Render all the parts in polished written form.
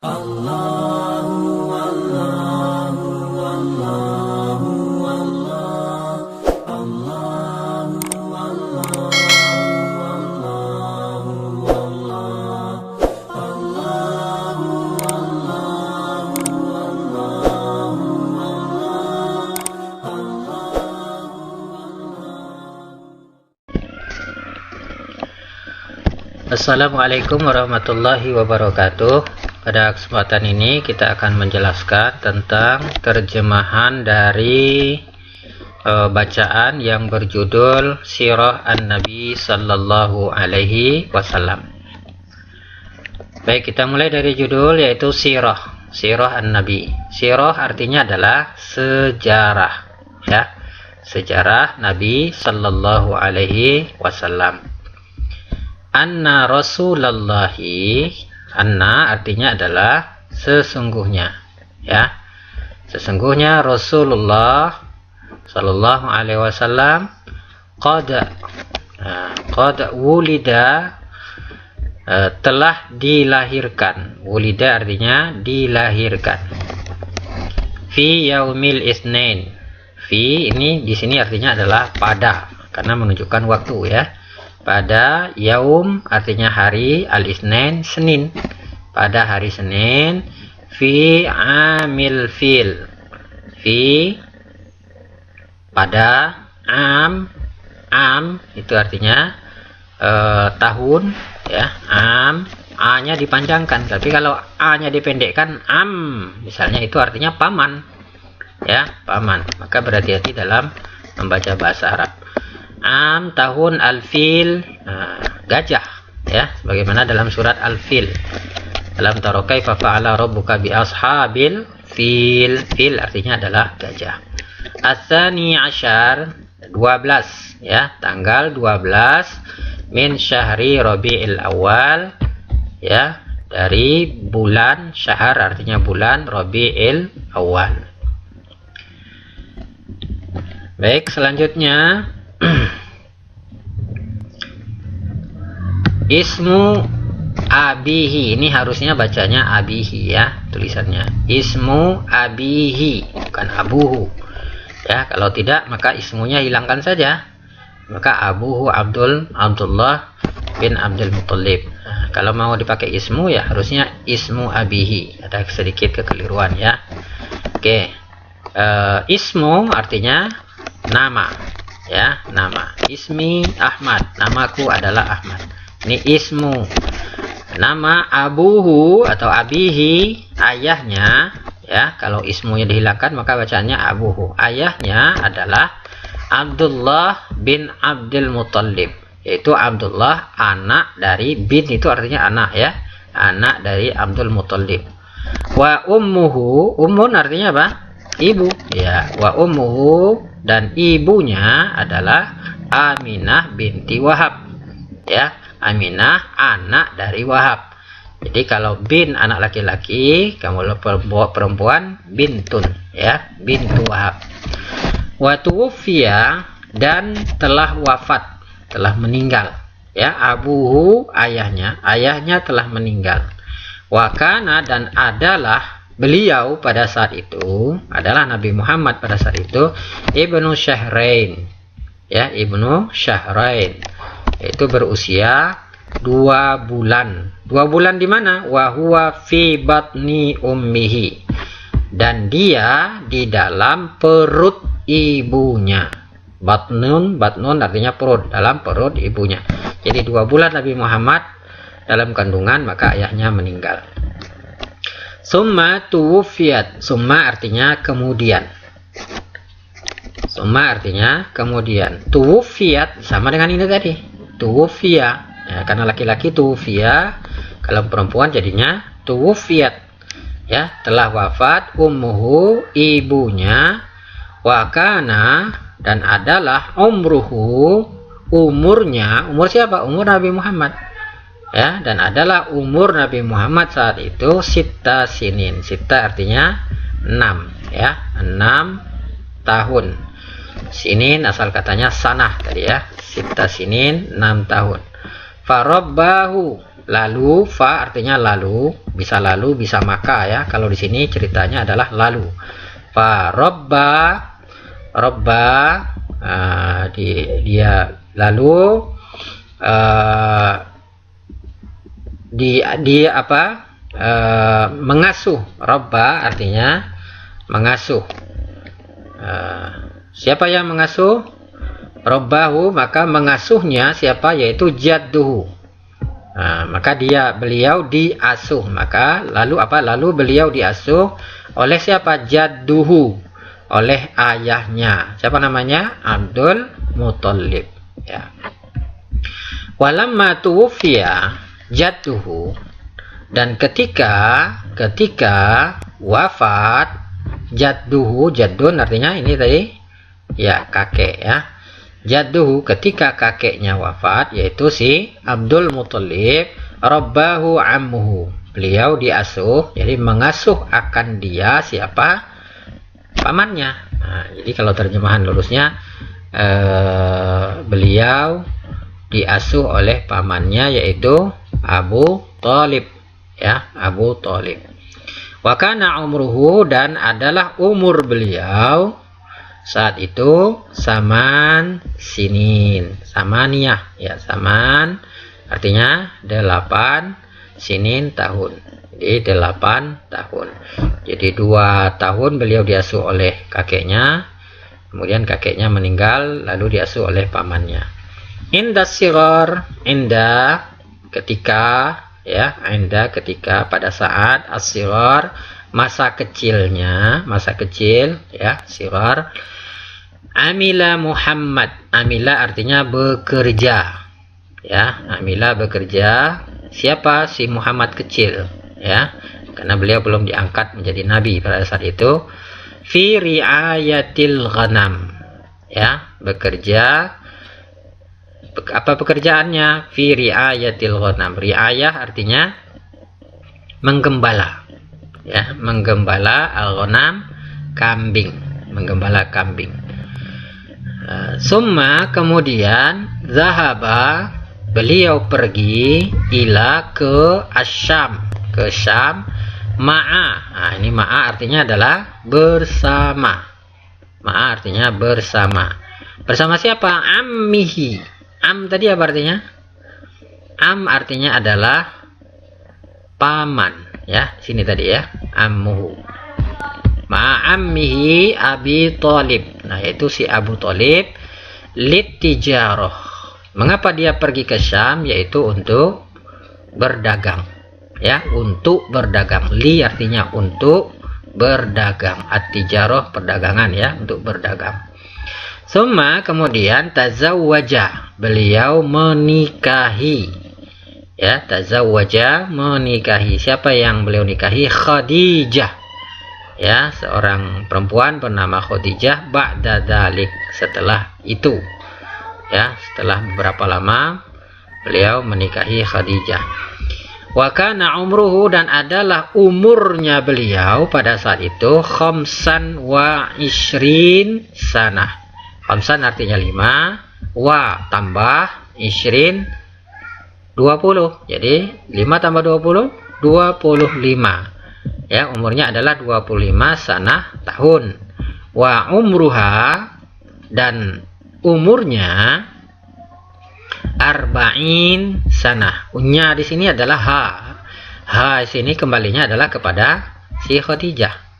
Allahu Allahu Allahu Allah Allahu Allahu Allahu Allahu Assalamualaikum warahmatullahi wabarakatuh. Pada kesempatan ini kita akan menjelaskan tentang terjemahan dari bacaan yang berjudul Sirah An-Nabi Sallallahu Alaihi Wasallam. Baik, kita mulai dari judul, yaitu Sirah An-Nabi. Sirah artinya adalah sejarah, ya, sejarah Nabi Sallallahu Alaihi Wasallam. Anna Rasulallahi, anna artinya adalah sesungguhnya, ya, sesungguhnya Rasulullah Sallallahu Alaihi Wasallam qad wulida, telah dilahirkan. Wulida artinya dilahirkan. Fi yaumil isnain. Fi ini di sini artinya adalah pada, karena menunjukkan waktu, ya. Pada, yaum artinya hari, al-isnain Senin, pada hari Senin, fi amil fil, fi pada, am itu artinya tahun, ya, am, a nya dipanjangkan, tapi kalau a nya dipendekkan am misalnya, itu artinya paman, ya, paman. Maka berhati-hati dalam membaca bahasa Arab. Am, tahun, al-fil, gajah, ya, sebagaimana dalam surat al-fil. Dalam Tara kaifa fa'ala rabbuka bi ashabil fil, fil artinya adalah gajah. Ats-tsani asyar, 12, ya, tanggal 12 min syahri Rabiul Awal, ya, dari bulan, syahr artinya bulan, Rabiul Awal. Baik, selanjutnya Ismu abihi, ini harusnya bacanya abihi, ya, tulisannya ismu abihi, bukan abuhu, ya. Kalau tidak maka ismunya hilangkan saja, maka abuhu Abdullah bin Abdul Muttalib. Nah, kalau mau dipakai ismu, ya harusnya ismu abihi. Ada sedikit kekeliruan, ya. Oke, ismu artinya nama, ya, nama. Ismi Ahmad, namaku adalah Ahmad. Ini ismu. Nama abuhu atau abihi, ayahnya, ya. Kalau ismunya dihilangkan maka bacaannya abuhu. Ayahnya adalah Abdullah bin Abdul Muttalib, yaitu Abdullah anak dari, bin itu artinya anak, ya, anak dari Abdul Muttalib. Wa ummuhu, ummun artinya apa? Ibu, ya. Wa ummuhu, dan ibunya adalah Aminah binti Wahab, ya. Aminah anak dari Wahab. Jadi kalau bin anak laki-laki, kamu perempuan, bintun, ya, bintu Wahab. Wa tuwfiya, dan telah wafat, telah meninggal, ya, abuhu ayahnya telah meninggal. Wa kana, dan adalah beliau pada saat itu, adalah Nabi Muhammad pada saat itu, ibnu Syahrain, ya, ibnu Syahrain, yaitu berusia 2 bulan. 2 bulan di mana? Wa huwa fi batni ummihi, dan dia di dalam perut ibunya. Batnun artinya perut, dalam perut ibunya. Jadi 2 bulan Nabi Muhammad dalam kandungan, maka ayahnya meninggal. Summa tuwfiyat, summa artinya kemudian. Summa artinya kemudian. Tuwfiyat sama dengan ini tadi. Tuwfiya, ya, karena laki-laki tuwfiya, kalau perempuan jadinya tuwfiyat, ya, telah wafat ummuhu, ibunya, wa kana, dan adalah umruhu, umurnya, umur siapa? Umur Nabi Muhammad, ya, dan adalah umur Nabi Muhammad saat itu sita sinin. Sita artinya 6, ya, 6 tahun. Sinin asal katanya sanah tadi, ya, sita sinin, 6 tahun. Farabbahu, lalu, fa artinya lalu, bisa maka ya. Kalau di sini ceritanya adalah lalu. Fa robba dia lalu mengasuh. Robba artinya mengasuh. Siapa yang mengasuh? Robbahu, maka mengasuhnya siapa? Yaitu jadduhu. Maka beliau diasuh. Maka lalu beliau diasuh oleh siapa? Jadduhu, oleh ayahnya. Siapa namanya? Abdul Muthalib ya. Walamma tuwfiya jadduhu, dan ketika wafat jadduhu, jaddun artinya ini tadi ya kakek ya. Jadduhu, ketika kakeknya wafat, yaitu si Abdul Muthalib, rabbahu ammuhu, beliau diasuh, jadi mengasuh akan dia siapa? Pamannya. Jadi kalau terjemahan lurusnya beliau diasuh oleh pamannya, yaitu Abu Thalib ya, Abu Thalib. Wa kana umruhu, dan adalah umur beliau saat itu saman sinin, samaniyah ya, saman artinya 8, sinin tahun, jadi 8 tahun. Jadi 2 tahun beliau diasuh oleh kakeknya, kemudian kakeknya meninggal, lalu diasuh oleh pamannya. Inda sigar, inda ketika ya, inda ketika, pada saat as-sigar masa kecilnya, masa kecil ya, sigar. Amila Muhammad, amila artinya bekerja ya, amila bekerja. Siapa? Si Muhammad kecil ya, karena beliau belum diangkat menjadi nabi pada saat itu. Fi riayatil ghanam ya, bekerja. Apa pekerjaannya? Fi riayatil ghanam. Riayah artinya menggembala ya, menggembala, al-ghanam kambing, menggembala kambing. Summa, kemudian zahaba, beliau pergi ila ke Asyam, ke Syam. Ma'a, ini ma'a artinya adalah bersama. Ma'a artinya bersama. Bersama siapa? Ammihi. Am tadi apa artinya? Am artinya adalah paman ya, sini tadi ya, ammuhu. Ma'ammihi Abi Thalib, nah yaitu si Abu Thalib, litijarah. Mengapa dia pergi ke Syam? Yaitu untuk berdagang ya, untuk berdagang. Li artinya untuk berdagang, at-tijarah perdagangan ya, untuk berdagang. Summa, kemudian tazawwaja, beliau menikahi ya, tazawwaja menikahi. Siapa yang beliau nikahi? Khadijah ya, seorang perempuan bernama Khadijah. Ba'da dzalik, setelah itu ya, setelah beberapa lama beliau menikahi Khadijah. Wa kana umruhu, dan adalah umurnya beliau pada saat itu khamsan wa ishrin sanah. Khamsan artinya 5, wa tambah ishrin 20, jadi 5 tambah 20 25 ya, umurnya adalah 25 sanah tahun. Wa umruha, dan umurnya arba'in sanah. Unya di sini adalah ha. Ha di sini kembalinya adalah kepada si Khadijah.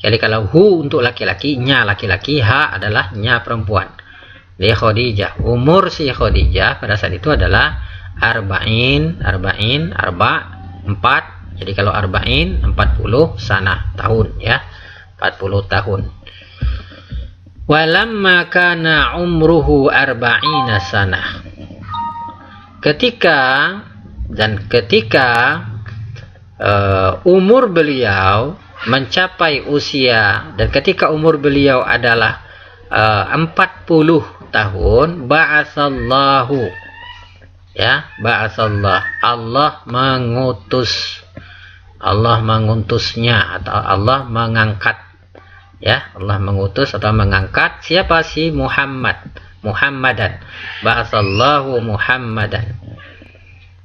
Jadi kalau hu untuk laki-laki, nya laki-laki, ha adalah nya perempuan. Di Khadijah, umur si Khadijah pada saat itu adalah arba'in, arba 4. Jadi kalau arba'in 40 sanah tahun ya, 40 tahun. Walamma kana umruhu arba'ina sanah. Ketika umur beliau mencapai usia, dan ketika umur beliau adalah 40 tahun, ba'atsallahu ya, ba'atsallah, Allah mengutusnya atau Allah mengangkat ya, Allah mengutus atau mengangkat siapa? Si Muhammadan, ba'atsallahu Muhammadan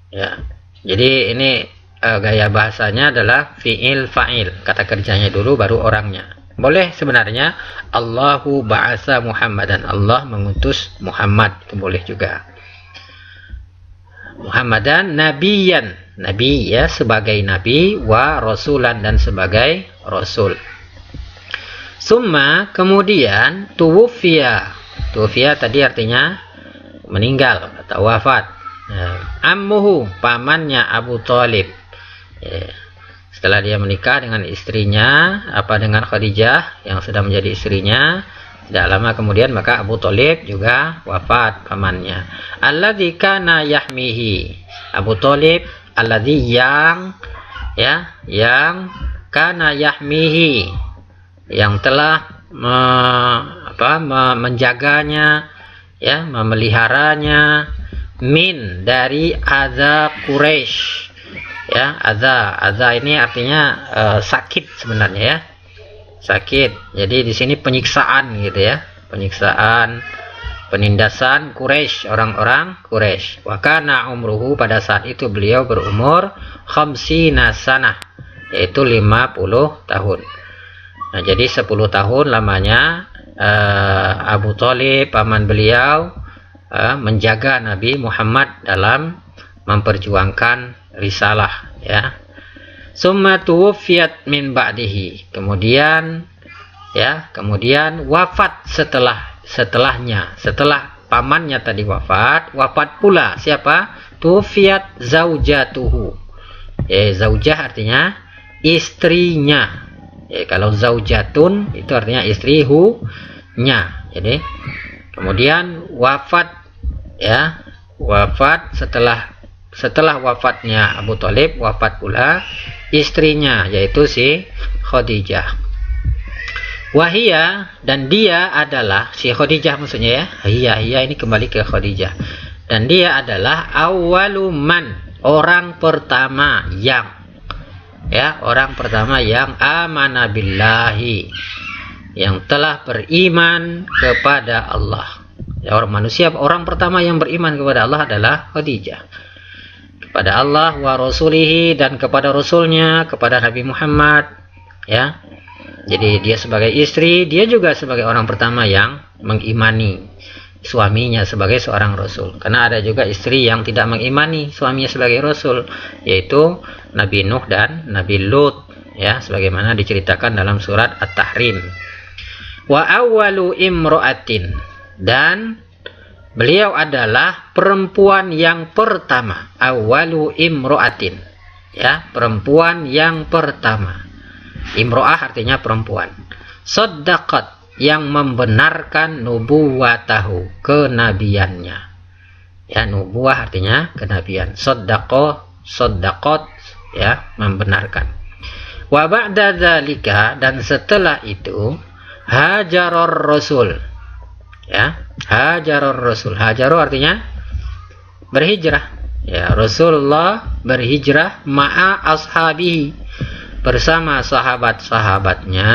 ya. Jadi ini gaya bahasanya adalah fi'il fa'il, kata kerjanya dulu baru orangnya. Boleh sebenarnya Allahu ba'asa Muhammadan, Allah mengutus Muhammad, itu boleh juga. Muhammadan nabiyan, nabi ya sebagai nabi, wa rasulan dan sebagai rasul. Summa kemudian tuwfiya. Tuwfiya tadi artinya meninggal atau wafat. Ammuhu pamannya Abu Thalib. Setelah dia menikah dengan istrinya, dengan Khadijah yang sudah menjadi istrinya, tidak lama kemudian maka Abu Thalib juga wafat pamannya. Alladzi kana yahmihi. Abu Thalib alladzi yang kana yahmihi, yang telah menjaganya, memeliharanya, min dari adza Quraisy. Adza ini artinya sakit sebenarnya ya. Sakit. Jadi di sini penyiksaan gitu ya. Penyiksaan, penindasan Quraisy, orang-orang Quraisy. Wa kana umruhu, pada saat itu beliau berumur khamsina sanah, yaitu 50 tahun. Nah, jadi 10 tahun lamanya Abu Thalib paman beliau menjaga Nabi Muhammad dalam memperjuangkan risalah ya. Summa tuwfiyat min ba'dihi, kemudian wafat setelahnya, setelah pamannya tadi wafat pula siapa? Tuwfiyat zaujatuhu. Zaujah artinya istrinya. Kalau zaujatun itu artinya istrinya. Jadi kemudian wafat setelah wafatnya Abu Thalib, wafat pula istrinya, yaitu si Khadijah. Wahia, dan dia adalah si Khadijah maksudnya ya. Hiya ini kembali ke Khadijah. Dan dia adalah awaluman, orang pertama yang amana billahi, yang telah beriman kepada Allah. Orang pertama yang beriman kepada Allah adalah Khadijah. Kepada Allah wa rasulihi, dan kepada rasulnya, kepada Nabi Muhammad ya. Jadi dia sebagai istri, dia juga sebagai orang pertama yang mengimani suaminya sebagai seorang rasul. Karena ada juga istri yang tidak mengimani suaminya sebagai rasul, yaitu Nabi Nuh dan Nabi Lut ya, sebagaimana diceritakan dalam surat At-Tahrim. Wa awwalu imra'atin, dan beliau adalah perempuan yang pertama. Awwalu imra'atin ya, perempuan yang pertama. Imro'ah artinya perempuan. Saddaqat, yang membenarkan nubuwatahu, kenabiannya ya. Nubuwah artinya kenabian. Saddaqat ya, membenarkan. Wa ba'da dzalika, dan setelah itu hajaror rasul ya. Hajaror rasul, hajaru artinya berhijrah ya. Rasulullah berhijrah ma'a ashabihi, bersama sahabat-sahabatnya.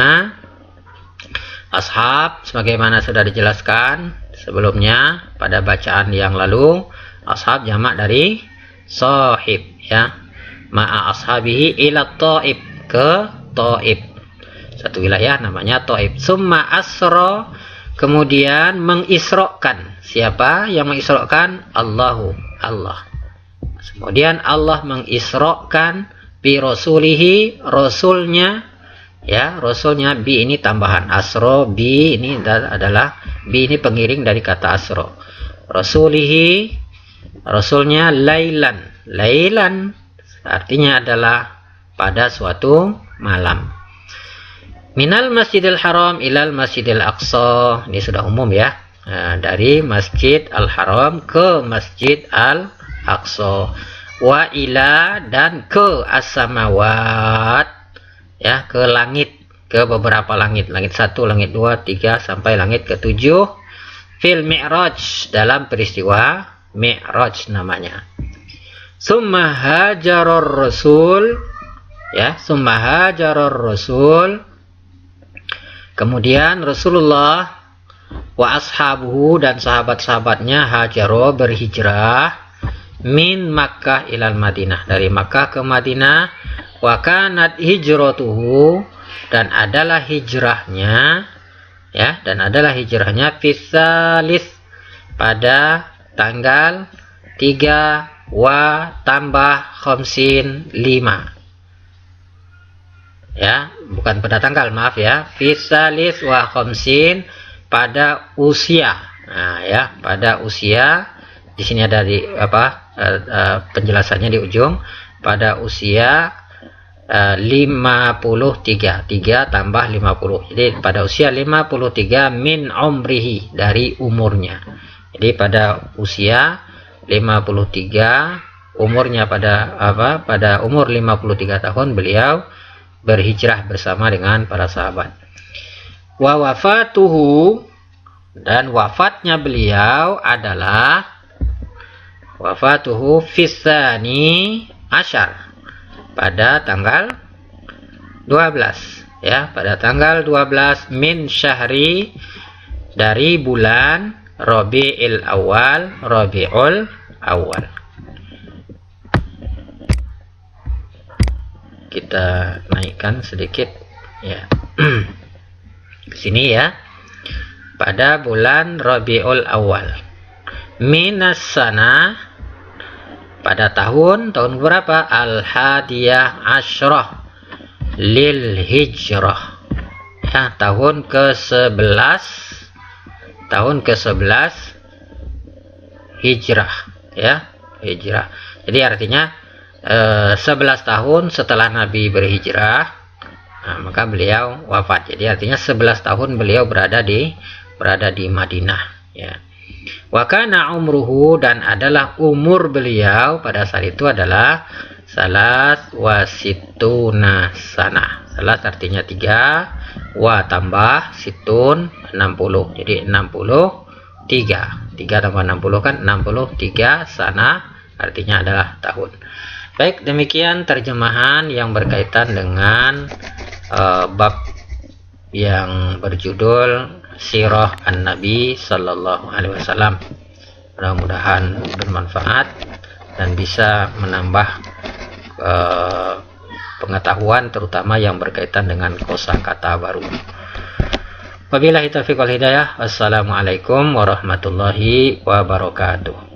Ashab sebagaimana sudah dijelaskan sebelumnya pada bacaan yang lalu, ashab jamak dari sahib ya. Ma'a ashabihi ila Taib, ke Taib, satu wilayah namanya Taib. Summa asra, kemudian mengisrokan. Siapa yang mengisrokan? Allah. Kemudian Allah mengisrokan bi rasulihi, rasulnya ya. Rasulnya bi ini tambahan, asro bi ini adalah, bi ini pengiring dari kata asro. Rasulihi, rasulnya, lailan artinya adalah pada suatu malam. Minal masjidil haram ilal masjidil aqsa, ini sudah umum ya. Dari masjid al-haram ke masjid al-aqsa. Wa ila, dan ke as-samawat ya, ke langit, ke beberapa langit. Langit 1, langit 2, 3 sampai langit ke-7. Fil mi'raj, dalam peristiwa mi'raj namanya. Summa hajaror rasul ya. Summa hajaror rasul, kemudian Rasulullah wa ashabuhu, dan sahabat-sahabatnya, hajaro berhijrah min Makkah ilal Madinah, dari Makkah ke Madinah. Wa kanat hijratuhu, dan adalah hijrahnya, ya, dan adalah hijrahnya fisalis, pada tanggal 3 wa tambah khamsin 5, ya, bukan pada tanggal, maaf ya, fisalis wa khamsin, pada usia. Nah, ya, pada usia. Di sini ada di penjelasannya di ujung, pada usia 53, 3 tambah 50. Jadi pada usia 53 min umrihi, dari umurnya. Jadi pada usia 53, umurnya pada umur 53 tahun beliau berhijrah bersama dengan para sahabat. Wa wafatuhu, dan wafatnya beliau adalah wafatuhu fisani asyar, pada tanggal 12, ya, pada tanggal 12 min syahri, dari bulan Rabiul Awal. Kita naikkan sedikit, ya. Sini, ya, pada bulan Rabiul Awal, minas sana, pada tahun berapa? Al-hadiyah asyrah lil hijrah, ya, tahun ke-11 hijrah, ya, hijrah. Jadi artinya 11 tahun setelah Nabi berhijrah, nah, maka beliau wafat. Jadi artinya 11 tahun beliau berada di Madinah, ya. Wa kana umruhu, dan adalah umur beliau pada saat itu adalah salas wa situna sana. Salas artinya 3, wa tambah situn 60. Jadi 63. 3 tambah 60 kan 63, sana artinya adalah tahun. Baik, demikian terjemahan yang berkaitan dengan bab yang berjudul Sirah An-Nabi Sallallahu Alaihi Wasallam. Mudah-mudahan bermanfaat dan bisa menambah pengetahuan, terutama yang berkaitan dengan kosakata baru. Wabillahi taufiq wal hidayah. Wassalamualaikum warahmatullahi wabarakatuh.